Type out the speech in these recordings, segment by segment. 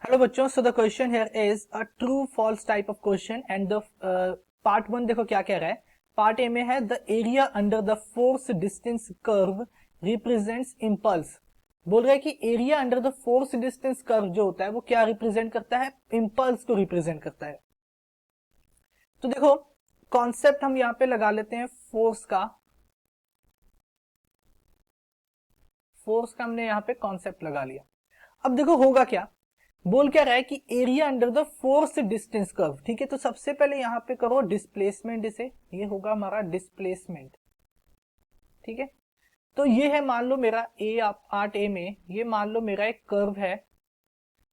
Hello बच्चों, so the question here is a true false type of question and the part one देखो क्या कह रहा है। पार्ट ए में है the area under the force distance curve represents impulse. बोल रहा है कि area under the force distance curve जो होता है वो क्या रिप्रेजेंट करता है, इंपल्स को रिप्रेजेंट करता है। तो देखो कॉन्सेप्ट हम यहां पे लगा लेते हैं फोर्स का। फोर्स का हमने यहां पे कॉन्सेप्ट लगा लिया। अब देखो होगा क्या, बोल क्या रहा है कि area under the force distance curve. ठीक है, तो सबसे पहले यहां पे करो डिस्प्लेसमेंट, इसे ये होगा हमारा डिस्प्लेसमेंट। ठीक है, तो ये है मान लो मेरा ए, आप पार्ट ए में ये मान लो मेरा एक कर्व है।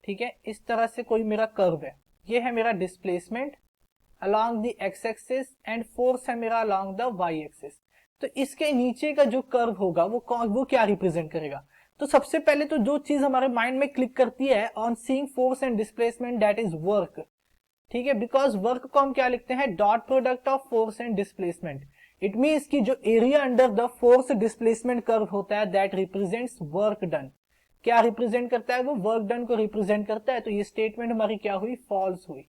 ठीक है, इस तरह से कोई मेरा कर्व है, ये है मेरा displacement along the x axis and force है मेरा अलोंग द वाई एक्सिस। तो इसके नीचे का जो कर्व होगा वो क्या रिप्रेजेंट करेगा। तो सबसे पहले तो जो चीज हमारे माइंड में क्लिक करती है on seeing force and displacement, that is work. ठीक है, बिकॉज वर्क को हम क्या लिखते हैं, dot product of force and displacement. It means कि जो area under the force displacement curve होता है दैट रिप्रेजेंट्स वर्क डन। क्या रिप्रेजेंट करता है, वो वर्क डन को रिप्रेजेंट करता है। तो ये स्टेटमेंट हमारी क्या हुई, फॉल्स हुई।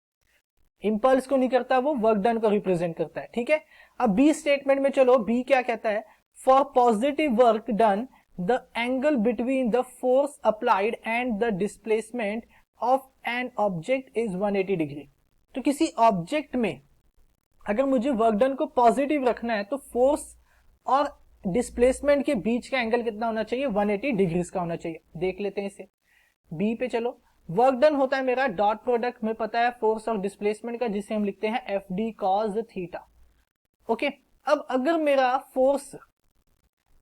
इंपल्स को नहीं करता, वो वर्क डन को रिप्रेजेंट करता है। ठीक है, अब बी स्टेटमेंट में चलो, बी क्या कहता है, for positive work done the angle between the force applied and the displacement of an object is 180 degree. तो किसी ऑब्जेक्ट में अगर मुझे वर्क डन को पॉजिटिव रखना है तो फोर्स और डिस्प्लेसमेंट के बीच का एंगल कितना होना चाहिए, 180 डिग्रीज का होना चाहिए। देख लेते हैं इसे, बी पे चलो। वर्क डन होता है मेरा डॉट प्रोडक्ट में पता है फोर्स और डिस्प्लेसमेंट का, जिसे हम लिखते हैं F D cos theta. Okay, अब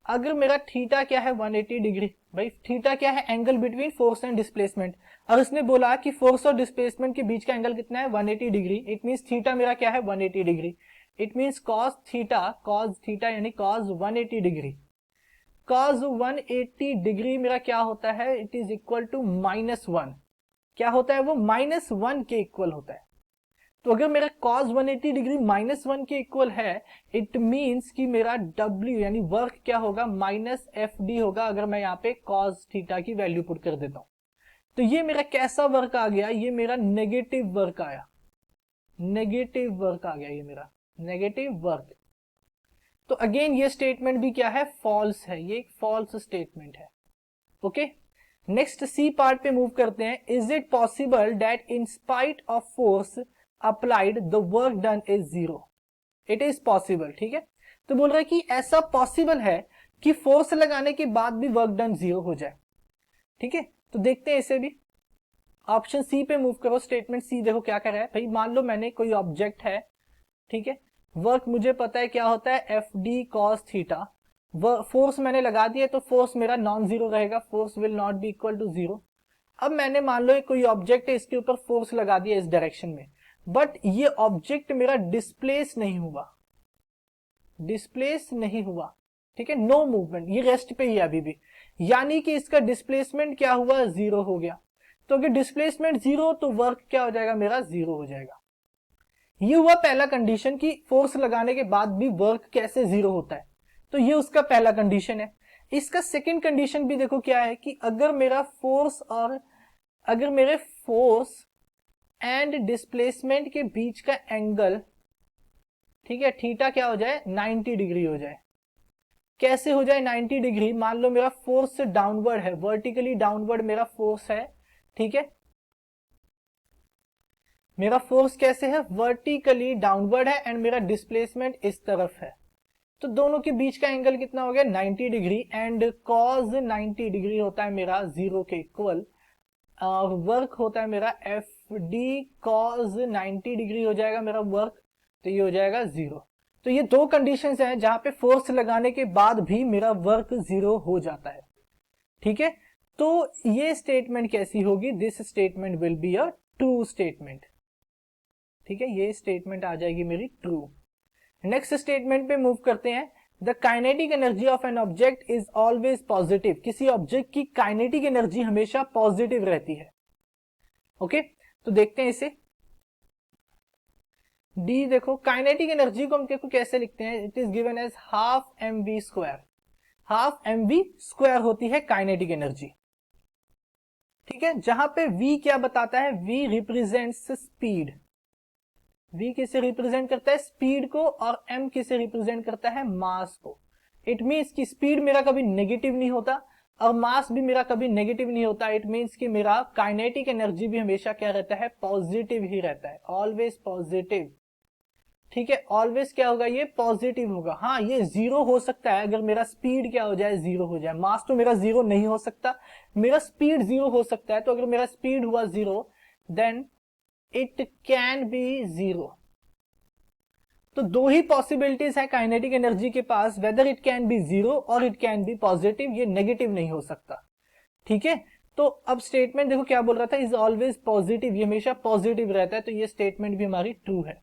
अगर मेरा थीटा क्या है, 180 डिग्री। भाई थीटा क्या है, angle between force and displacement. और उसने बोला कि फोर्स और डिस्प्लेसमेंट के बीच का एंगल कितना है, 180 डिग्री। इट मींस थीटा मेरा क्या है, 180 degree. It means cos theta यानी कॉस 180 डिग्री। कॉस 180 डिग्री मेरा क्या होता है, इट इज इक्वल टू -1। क्या होता है वो, -1 के इक्वल होता है। तो अगर मेरा cos 180 डिग्री -1 के इक्वल है, इट मींस कि मेरा W यानी वर्क क्या होगा, -FD होगा। अगर मैं यहाँ पे cos थीटा की वैल्यू पुट कर देता हूं, तो ये मेरा कैसा वर्क आ गया, ये मेरा नेगेटिव वर्क आया। नेगेटिव वर्क आ गया, ये मेरा नेगेटिव वर्क। तो अगेन ये स्टेटमेंट भी क्या है, फॉल्स है। ये एक फॉल्स स्टेटमेंट है। ओके, नेक्स्ट सी पार्ट पे मूव करते हैं। Is it possible that in spite of force applied the work done is zero. It is possible. ठीक है, तो बोल रहा है कि ऐसा पॉसिबल है कि फोर्स लगाने के बाद भी वर्क डन जीरो हो जाए। ठीक है, तो देखते हैं इसे भी। ऑप्शन सी पे मूव करो। स्टेटमेंट सी देखो क्या कर रहा है। भाई मान लो मैंने कोई ऑब्जेक्ट है, ठीक है, वर्क मुझे पता है क्या होता है, F D cos theta. Force मैंने लगा दिया तो फोर्स मेरा नॉन जीरो रहेगा, force will not be equal to zero. अब मैंने मान लो कोई ऑब्जेक्ट है, इसके ऊपर फोर्स लगा दिया इस डायरेक्शन में, बट ये ऑब्जेक्ट मेरा डिस्प्लेस नहीं हुआ। डिस्प्लेस नहीं हुआ, ठीक है, नो मूवमेंट, ये रेस्ट पे ही है अभी भी। यानी कि इसका डिस्प्लेसमेंट क्या हुआ, जीरो हो गया। तो अगर डिस्प्लेसमेंट जीरो तो वर्क क्या हो जाएगा, मेरा जीरो हो जाएगा। ये हुआ पहला कंडीशन कि फोर्स लगाने के बाद भी वर्क कैसे जीरो होता है। तो ये उसका पहला कंडीशन है। इसका सेकंड कंडीशन भी देखो क्या है कि अगर मेरे फोर्स एंड डिस्प्लेसमेंट के बीच का एंगल, ठीक है, थीटा क्या हो जाए, 90 डिग्री हो जाए। कैसे हो जाए 90 डिग्री, मान लो मेरा फोर्स से डाउनवर्ड है, वर्टिकली डाउनवर्ड मेरा फोर्स है। ठीक है, मेरा फोर्स कैसे है, वर्टिकली डाउनवर्ड है एंड मेरा डिस्प्लेसमेंट इस तरफ है। तो दोनों के बीच का एंगल कितना हो गया, 90 डिग्री। एंड कॉज 90 डिग्री होता है मेरा जीरो के इक्वल। और वर्क होता है मेरा एफ डी कॉज 90 डिग्री हो जाएगा मेरा वर्क। तो ये हो जाएगा जीरो। तो ये दो कंडीशंस हैं जहां पे फोर्स लगाने के बाद भी मेरा वर्क जीरो हो जाता है। ठीक है, तो ये स्टेटमेंट कैसी होगी, this statement will be a true statement. ठीक है, ये स्टेटमेंट आ जाएगी मेरी ट्रू। नेक्स्ट स्टेटमेंट पे मूव करते हैं। The kinetic energy of an object is always positive. किसी ऑब्जेक्ट की काइनेटिक एनर्जी हमेशा पॉजिटिव रहती है। ओके, तो देखते हैं इसे। डी देखो, काइनेटिक एनर्जी को हम देखो कैसे लिखते हैं, it is given as half M V square. Half M V square होती है काइनेटिक एनर्जी। ठीक है, जहां पे v क्या बताता है, v रिप्रेजेंट्स स्पीड, v किसे रिप्रेजेंट करता है, स्पीड को, और m किसे रिप्रेजेंट करता है, मास को। इट मीन्स कि स्पीड मेरा कभी नेगेटिव नहीं होता और मास भी मेरा कभी नेगेटिव नहीं होता। इट मीन्स कि मेरा काइनेटिक एनर्जी भी हमेशा क्या रहता है, पॉजिटिव ही रहता है, ऑलवेज पॉजिटिव। ठीक है, ऑलवेज क्या होगा, ये पॉजिटिव होगा। हाँ, ये जीरो हो सकता है अगर मेरा स्पीड क्या हो जाए, जीरो हो जाए। मास तो मेरा जीरो नहीं हो सकता, मेरा स्पीड जीरो हो सकता है। तो अगर मेरा स्पीड हुआ zero, then it can be zero. तो दो ही पॉसिबिलिटीज है काइनेटिक एनर्जी के पास, whether it can be zero और इट कैन बी पॉजिटिव, ये नेगेटिव नहीं हो सकता। ठीक है, तो अब स्टेटमेंट देखो क्या बोल रहा था, इज ऑलवेज पॉजिटिव, ये हमेशा पॉजिटिव रहता है, तो ये स्टेटमेंट भी हमारी ट्रू है।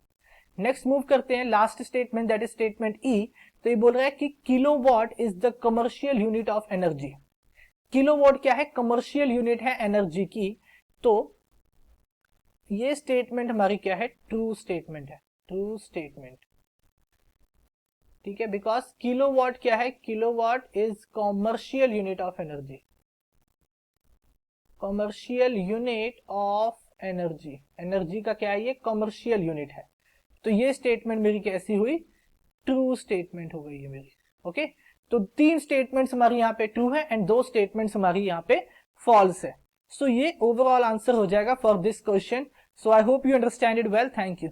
नेक्स्ट मूव करते हैं last statement, that is statement E. तो ये बोल रहा है कि kilowatt is the commercial unit of energy. Kilowatt क्या है, कमर्शियल यूनिट है एनर्जी की। तो ये स्टेटमेंट हमारी क्या है, ट्रू स्टेटमेंट है, ट्रू स्टेटमेंट। ठीक है, बिकॉज किलोवाट क्या है, kilowatt is commercial unit of energy, commercial unit of energy. Energy का क्या है, ये कॉमर्शियल यूनिट है। तो ये स्टेटमेंट मेरी कैसी हुई, ट्रू स्टेटमेंट हो गई है मेरी। ओके, तो तीन स्टेटमेंट्स हमारी यहाँ पे ट्रू है एंड दो स्टेटमेंट्स हमारी यहाँ पे फॉल्स है। सो ये ओवरऑल आंसर हो जाएगा for this question. So I hope you understand it well. Thank you.